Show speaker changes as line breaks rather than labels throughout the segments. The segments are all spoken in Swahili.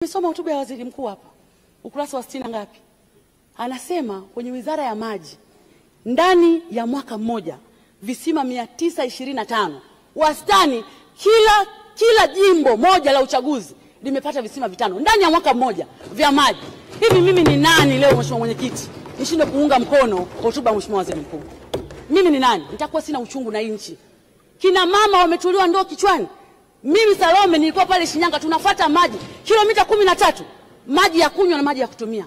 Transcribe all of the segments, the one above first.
Nimesoma hotuba ya waziri mkuu hapa. Ukurasa wa 60 ngapi? Anasema kwenye Wizara ya Maji ndani ya mwaka mmoja visima 925. Wastani kila jimbo moja la uchaguzi limepata visima 5 ndani ya mwaka mmoja vya maji. Hivi mimi ni nani leo mheshimiwa mwenyekiti nishinde kuunga mkono hotuba ya mheshimiwa waziri mkuu? Mimi ni nani? Nitakuwa sina uchungu na nchi. Kina mama wametuliwa ndoo kichwani. Mimi Salome nilikuwa pale Shinyanga tunafuata maji kilomita 13, maji ya kunywa na maji ya kutumia.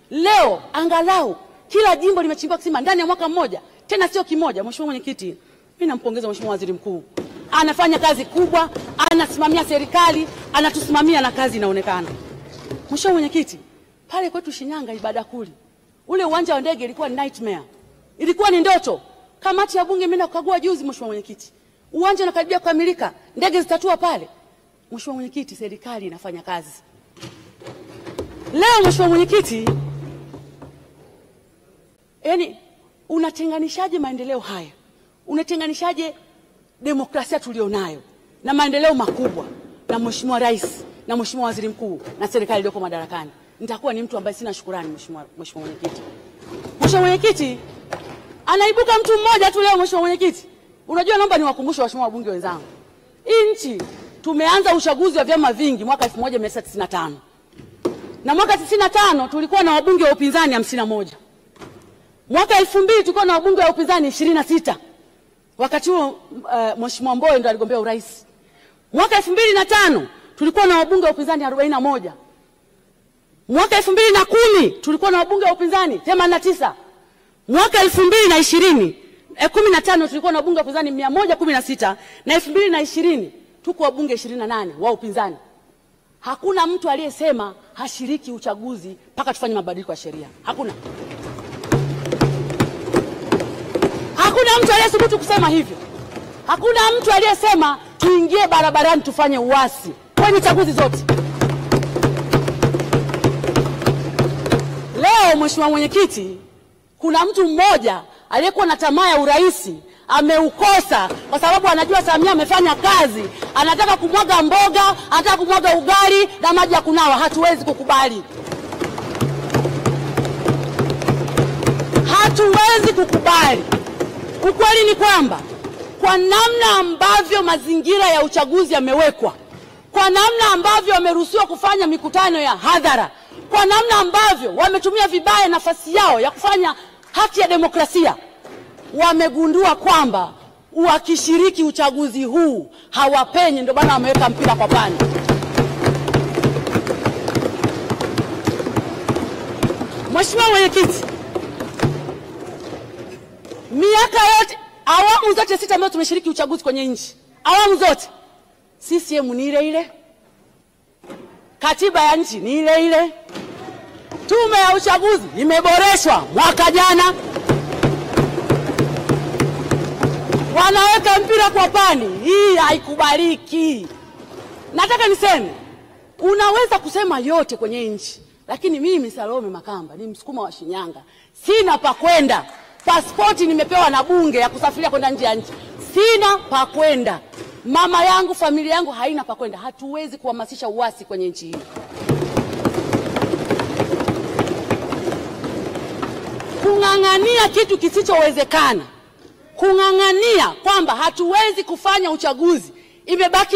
Leo angalau kila jimbo limechimbiwa kisima ndani ya mwaka mmoja, tena sio kimoja. Mheshimiwa mwenyekiti, mimi nampongeza mheshimiwa waziri mkuu. Anafanya kazi kubwa, anasimamia serikali, anatusimamia na kazi inaonekana. Mheshimiwa mwenyekiti, pale kwetu Shinyanga Ibadakuli, ule uwanja wa ndege ilikuwa nightmare. Ilikuwa ni ndoto. Kamati ya bunge imeenda kukagua juzi mheshimiwa mwenyekiti. Uwanja unakaribia kukamilika, ndege zitatua pale. Mheshimiwa mwenyekiti, serikali inafanya kazi. Leo mheshimiwa mwenyekiti, yani unatenganishaje maendeleo haya? Unatenganishaje demokrasia tulionayo na maendeleo makubwa na mheshimiwa rais na mheshimiwa waziri mkuu na serikali iliyoko madarakani? Nitakuwa ni mtu ambaye sina shukrani mheshimiwa mwenyekiti. Mheshimiwa mwenyekiti, anaibuka mtu mmoja tu leo mheshimiwa mwenyekiti. Unajua, naomba niwakumbushe waheshimiwa wabunge wenzangu. Nchi tumeanza uchaguzi wa vyama vingi mwaka 1995. Na mwaka 95 tulikuwa na wabunge wa upinzani 51. Mwaka 2000 tulikuwa na wabunge wa upinzani 26. Wakati huo mheshimiwa Mbowe ndo aligombea urais. Mwaka 2005 tulikuwa na wabunge wa upinzani 41. Mwaka 2010 tulikuwa na wabunge wa upinzani 89. Mwaka 2020 15 tulikuwa na wabunge wa upinzani 116 na 2020 tuko wabunge 28 wa upinzani. Hakuna mtu aliyesema hashiriki uchaguzi mpaka tufanye mabadiliko ya sheria. Hakuna. Hakuna mtu aliyethubutu kusema hivyo. Hakuna mtu aliyesema tuingie barabarani tufanye uasi kwenye chaguzi zote. Leo mheshimiwa mwenyekiti, kuna mtu mmoja aliyekuwa na tamaa ya urais ameukosa kwa sababu anajua Samia amefanya kazi, anataka kumwaga mboga, anataka kumwaga ugali na maji ya kunawa. Hatuwezi kukubali. Hatuwezi kukubali. Ukweli ni kwamba kwa namna ambavyo mazingira ya uchaguzi yamewekwa, kwa namna ambavyo wameruhusiwa kufanya mikutano ya hadhara, kwa namna ambavyo wametumia vibaya nafasi yao ya kufanya haki ya demokrasia, wamegundua kwamba wakishiriki uchaguzi huu hawapenyi, ndio bana wameweka mpira kwa pani. Mheshimiwa mwenyekiti, miaka yote, awamu zote 6 ambazo tumeshiriki uchaguzi kwenye nchi, awamu zote CCM ni ile ile, katiba ya nchi ni ile ile, tume ya uchaguzi imeboreshwa mwaka jana. Wanaweka mpira kwa pani. Hii haikubaliki. Nataka niseme, unaweza kusema yote kwenye nchi, lakini mimi Salome Makamba ni Msukuma wa Shinyanga. Sina pa kwenda. Pasipoti nimepewa na bunge ya kusafiria kwenda nje ya nchi. Sina pa kwenda. Mama yangu, familia yangu haina pa kwenda. Hatuwezi kuhamasisha uasi kwenye nchi hii. Kung'ang'ania kitu kisichowezekana, kung'ang'ania kwamba hatuwezi kufanya uchaguzi, imebaki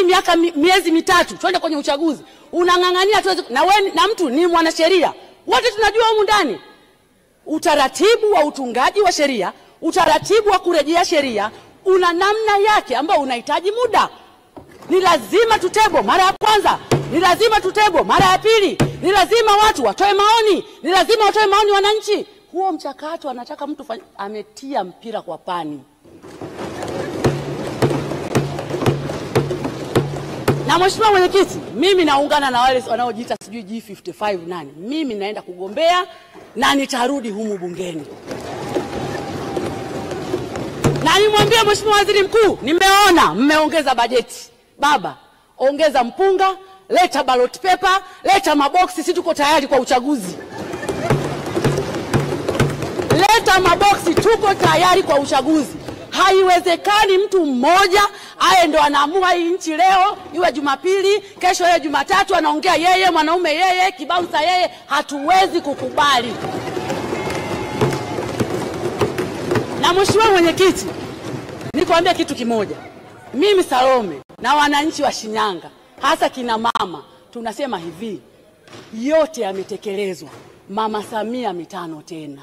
miezi mitatu twende kwenye uchaguzi, unang'ang'ania tuweze, na wewe na mtu ni mwanasheria, wote tunajua humu ndani utaratibu wa utungaji wa sheria, utaratibu wa kurejea sheria una namna yake ambao unahitaji muda. Ni lazima tutebo mara ya kwanza, ni lazima tutebo mara ya pili, ni lazima watu watoe maoni, ni lazima watoe maoni wananchi. Huo mchakato anataka mtu ametia mpira kwa pani. Na mheshimiwa mwenyekiti, mimi naungana na wale wanaojiita sijui G55 nani. Mimi naenda kugombea na nitarudi humu bungeni. Na nimwambie mheshimiwa waziri mkuu, nimeona mmeongeza bajeti. Baba, ongeza mpunga, leta ballot paper, leta maboksi, sisi tuko tayari kwa uchaguzi. Leta maboksi, tuko tayari kwa uchaguzi. Haiwezekani mtu mmoja Aye ndo anaamua hii nchi leo, iwe Jumapili, kesho iwe Jumatatu, anaongea yeye, mwanaume yeye, kibaunsa yeye. Hatuwezi kukubali. Na mheshimiwa mwenyekiti, nikwambia kitu kimoja. Mimi Salome na wananchi wa Shinyanga, hasa kina mama, tunasema hivi, yote yametekelezwa. Mama Samia mitano tena.